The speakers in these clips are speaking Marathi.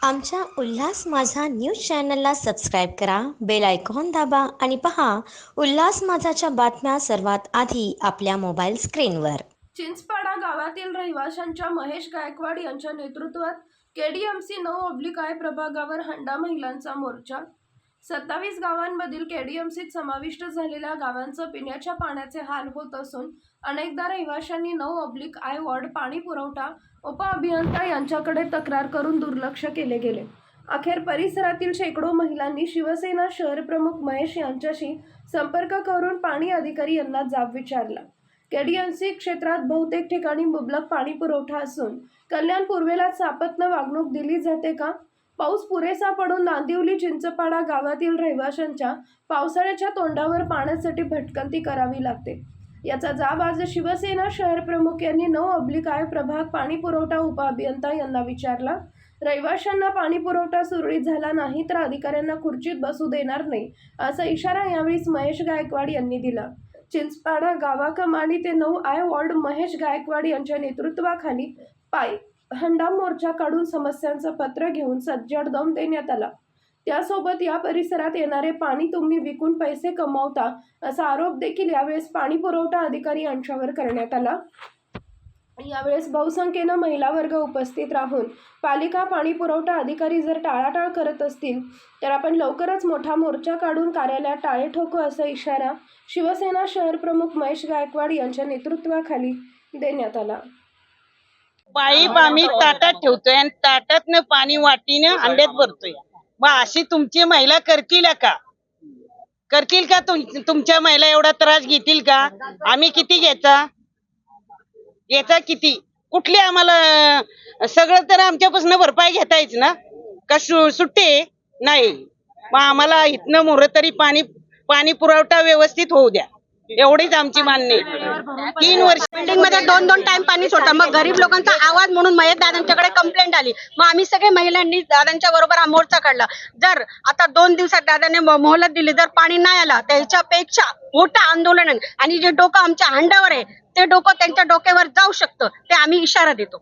आमच्या उल्हास माझा न्यूज चॅनलला सबस्क्राईब करा, बेल आयकॉन दाबा आणि पहा उल्हास माझाच्या बातम्या सर्वात आधी आपल्या मोबाईल स्क्रीनवर. चिंचपाडा गावातील रहिवाशांच्या महेश गायकवाड यांच्या नेतृत्वात केडीएमसी 9/I प्रभागावर हंडा महिलांचा मोर्चा. 27 गावांमधील केडीएमसीत समाविष्ट झालेल्या गावांचं पिण्याच्या पाण्याचे हाल होत असून अनेकदा रहिवाशांनी 9/I वॉर्ड पाणी पुरवठा उपअभियंता यांच्याकडे तक्रार करून दुर्लक्ष केले गेले. अखेर परिसरातील शेकडो महिलांनी शिवसेना शहर प्रमुख महेश यांच्याशी संपर्क करून पाणी अधिकारी यांना जाब विचारला. केडीएमसी क्षेत्रात बहुतेक ठिकाणी मुबलक पाणी पुरवठा असून कल्याण पूर्वेला सापत्न वागणूक दिली जाते का? पाऊस पुरेसा पडून नांदिवली चिंचपाडा गावातील रहिवाशांच्या पावसाळ्याच्या तोंडावर पाण्यासाठी भटकंती करावी लागते. याचा जाब आज शिवसेना शहर प्रमुख यांनी 9/I प्रभाग पाणी पुरवठा उपअभियंता यांना विचारला. रहिवाशांना पाणी पुरवठा सुरळीत झाला नाही तर अधिकाऱ्यांना खुर्चीत बसू देणार नाही असा इशारा यावेळी महेश गायकवाड यांनी दिला. चिंचपाडा गावाकमानी ते 9I वॉर्ड महेश गायकवाड यांच्या नेतृत्वाखाली पायी हंडा मोर्चा काढून समस्यांचं पत्र घेऊन सज्जड दम देण्यात आला. त्यासोबत या परिसरात येणारे पाणी तुम्ही विकून पैसे कमावता असा आरोप देखील यावेळेस पाणी पुरवठा अधिकारी यांच्यावर करण्यात आला. यावेळेस बहुसंख्येनं महिला वर्ग उपस्थित राहून पालिका पाणी पुरवठा अधिकारी जर टाळाटाळ करत असतील तर आपण लवकरच मोठा मोर्चा काढून कार्यालयात टाळे ठोकू असा इशारा शिवसेना शहर प्रमुख महेश गायकवाड यांच्या नेतृत्वाखाली देण्यात आला. पाईप आम्ही ताटात ठेवतोय आणि ताटातनं पाणी वाटीनं अंड्यात भरतोय. मग अशी तुमची महिला करतील का? तुमच्या महिला एवढा त्रास घेतील का? आम्ही किती घ्यायचा किती? कुठली आम्हाला सगळं तर आमच्यापासून भरपाई घेता येईल ना का? सुट्टे नाही. मग आम्हाला इथनं मोर तरी पाणी पुरवठा व्यवस्थित होऊ द्या एवढीच आमची मागणी. 3 वर्ष बिल्डिंग मध्ये 2-2 टाइम पाणी सोडतात. मग गरीब लोकांचा आवाज म्हणून महेश दादांच्याकडे कंप्लेंट आली. मग आम्ही सगळे महिलांनी दादांच्या बरोबर हा मोर्चा काढला. जर आता 2 दिवसात दादाने मोहलत दिली, जर पाणी नाही आला त्याच्यापेक्षा मोठं आंदोलन आहे. आणि जे डोकं आमच्या हंडावर आहे ते डोकं त्यांच्या डोक्यावर जाऊ शकतं ते आम्ही इशारा देतो.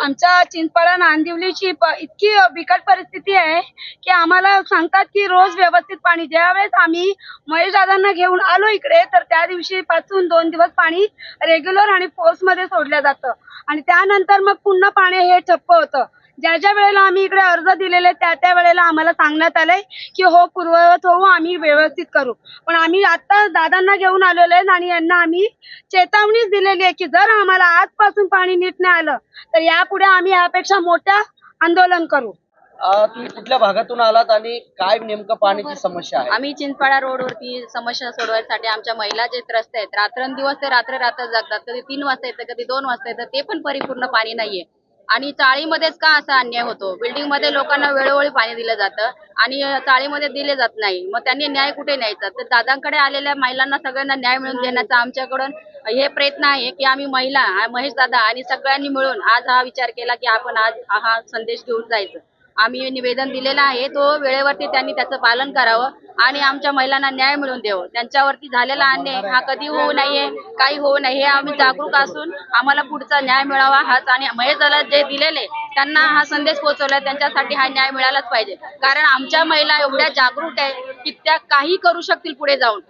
आमच्या चिंचपाडा नांदिवलीची इतकी बिकट परिस्थिती आहे की आम्हाला सांगतात की रोज व्यवस्थित पाणी. ज्यावेळेस आम्ही महेश दादांना घेऊन आलो इकडे तर त्या दिवशी पासून 2 दिवस पाणी रेग्युलर आणि फोर्स मध्ये सोडलं जातं आणि त्यानंतर मग पुन्हा पाणी हे ठप्प होतं. ज्या वेळेला आम्ही इकडे अर्ज दिलेले त्या वेळेला आम्हाला सांगण्यात आलंय की हो पूर्ववत होऊ, आम्ही व्यवस्थित करू. पण आम्ही आता दादांना घेऊन आलेलो आहे आणि यांना आम्ही चेतावणीच दिलेली आहे की जर आम्हाला आजपासून पाणी नीट नाही आलं तर यापुढे आम्ही यापेक्षा मोठं आंदोलन करू. तुम्ही कुठल्या भागातून आलात आणि काय नेमकं पाण्याची समस्या आहे? आम्ही चिंचपाडा रोडवरती समस्या सोडवायसाठी आमच्या महिला जे त्रस्त आहेत रात्रंदिवस ते रात्र जगतात. कधी 3 वाजता येतं, कधी 2 वाजता येतं, ते पण परिपूर्ण पाणी नाहीये. आणि चाळीमध्येच का असा अन्याय होतो? बिल्डिंग मध्ये लोकांना वेळोवेळी पाणी दिलं जातं आणि चाळीमध्ये दिले जात नाही. मग त्यांनी न्याय कुठे न्यायचा? तर दादांकडे आलेल्या महिलांना सगळ्यांना न्याय मिळवून देण्याचा आमच्याकडून हे प्रयत्न आहे की आम्ही महिला महेश दादा आणि सगळ्यांनी मिळून आज हा विचार केला की आपण आज हा संदेश घेऊन जायचं. आम्ही निवेदन दिलेलं आहे, तो वेळेवरती त्यांनी त्याचं पालन करावं आणि आमच्या महिलांना न्याय मिळवून द्यावं. त्यांच्यावरती झालेला अन्याय हा कधी होऊ नये, काही होऊ नये, हे आम्ही जागरूक असून आम्हाला पुढचा न्याय मिळावा हाच. आणि महेश दादा जे दिलेले त्यांना हा संदेश पोहोचवला, त्यांच्यासाठी हा न्याय मिळालाच पाहिजे. कारण आमच्या महिला एवढ्या जागरूक आहे की त्या काही करू शकतील. पुढे जाऊन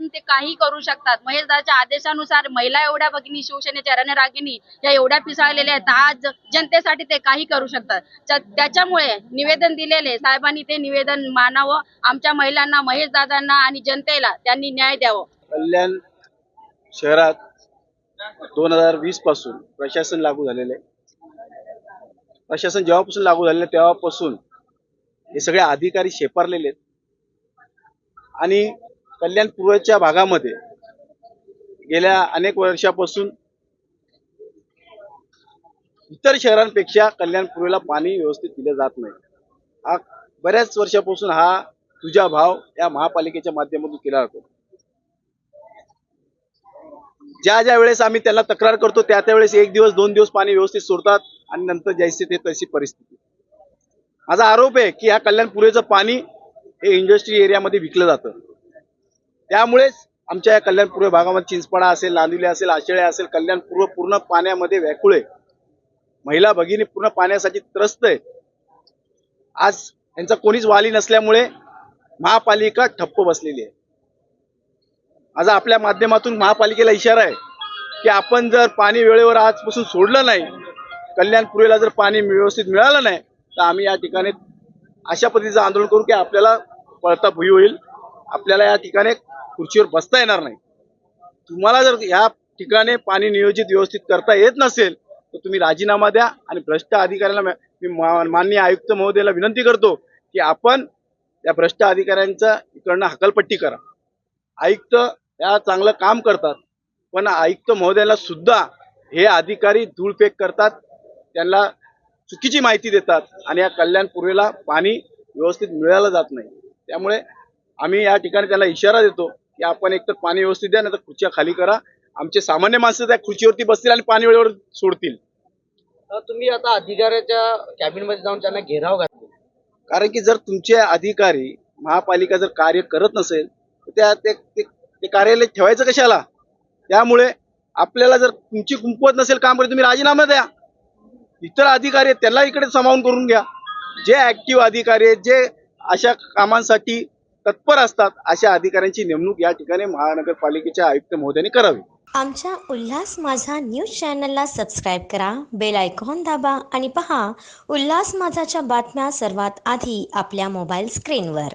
ते काही करू शकतात. महेश दादाच्या आदेशानुसार महिला एवढ्या भगिनी शिवसेनेच्या रणरागिणी या एवढ्या पिसाळलेल्या आहेत. आज जनतेसाठी ते काही करू शकतात. त्याच्यामुळे निवेदन दिलेले साहेबांनी ते निवेदन मानावं. आमच्या महिलांना, महेश दादांना आणि जनतेला त्यांनी न्याय द्यावं. कल्याण शहरात 2020 पासून प्रशासन लागू झालेलं आहे. प्रशासन जेव्हापासून लागू झालेलं आहे तेव्हापासून हे सगळे अधिकारी शेपारलेले आहेत आणि कल्याण पूर्वेच्या भागामध्ये गेल्या अनेक वर्षापासून इतर शहरांपेक्षा कल्याण पूर्वेला पाणी व्यवस्थित दिलं जात नाही. हा बऱ्याच वर्षापासून हा तुझा भाव या महापालिकेच्या माध्यमातून केला जातो. ज्या वेळेस आम्ही त्याला तक्रार करतो त्यावेळेस 1 दिवस 2 दिवस पाणी व्यवस्थित सोडतात आणि नंतर जैसे ते तशी परिस्थिती. माझा आरोप आहे की ह्या कल्याण पूर्वेचं पाणी हे इंडस्ट्री एरियामध्ये विकलं जातं. त्यामुळेच आमच्या या कल्याण पूर्व भागामध्ये चिंचपाडा असेल, नांदिवली असेल, आशेळे असेल, कल्याण पूर्व पूर्ण पाण्यामध्ये व्याकुळ आहे. महिला भगिनी पूर्ण पाण्यासाठी त्रस्त आहे. आज यांचा कोणीच वाली नसल्यामुळे महापालिका ठप्प बसलेली आहे. आज आपल्या माध्यमातून महापालिकेला इशारा आहे की आपण जर पाणी वेळेवर आजपासून सोडलं नाही, कल्याणपुरीला जर पाणी व्यवस्थित मिळालं नाही, तर आम्ही या ठिकाणी अशा पद्धतीचं आंदोलन करू की आपल्याला पळता भुई होईल, आपल्याला या ठिकाणी खुर्चीवर बसता येणार नाही. तुम्हाला जर या ठिकाणी पाणी नियोजित व्यवस्थित करता येत नसेल तर तुम्ही राजीनामा द्या आणि भ्रष्ट अधिकाऱ्यांना मी माननीय आयुक्त महोदयाला विनंती करतो की आपण या भ्रष्ट अधिकाऱ्यांचा इकडनं हकालपट्टी करा. आयुक्त या चांगलं काम करतात, पण आयुक्त महोदयाला सुद्धा हे अधिकारी धूळफेक करतात, त्यांना चुकीची माहिती देतात आणि या कल्याणपूर्वेला पाणी व्यवस्थित मिळालं जात नाही. त्यामुळे आम्ही या ठिकाणी त्याला इशारा देतो की आपण एकतर पाणी व्यवस्थित द्या, नाही तर खुर्च्या खाली करा. आमचे सामान्य माणसं त्या खुर्चीवरती बसतील आणि पाणी वेळेवर सोडतील. तुम्ही आता अधिकाऱ्याच्या कॅबिन मध्ये जाऊन त्यांना घेराव घातले, कारण की जर तुमचे अधिकारी महापालिका जर कार्य करत नसेल तर ते कार्यालय ठेवायचं कशाला. त्यामुळे आपल्याला जर तुमची कुंपवत नसेल काम करत, तुम्ही राजीनामा द्या. इतर अधिकारी आहेत त्यांना इकडे सामावून करून घ्या. जे ऍक्टिव्ह अधिकारी आहेत, जे अशा कामांसाठी तत्पर असतात, अशा अधिकाऱ्यांची नेमणूक या ठिकाणी महानगरपालिकेच्या आयुक्त महोदयांनी करावी. आमच्या उल्हास माझा न्यूज चॅनलला सबस्क्राईब करा, बेल आयकॉन दाबा आणि पहा उल्हास माझाच्या बातम्या सर्वात आधी आपल्या मोबाईल स्क्रीनवर.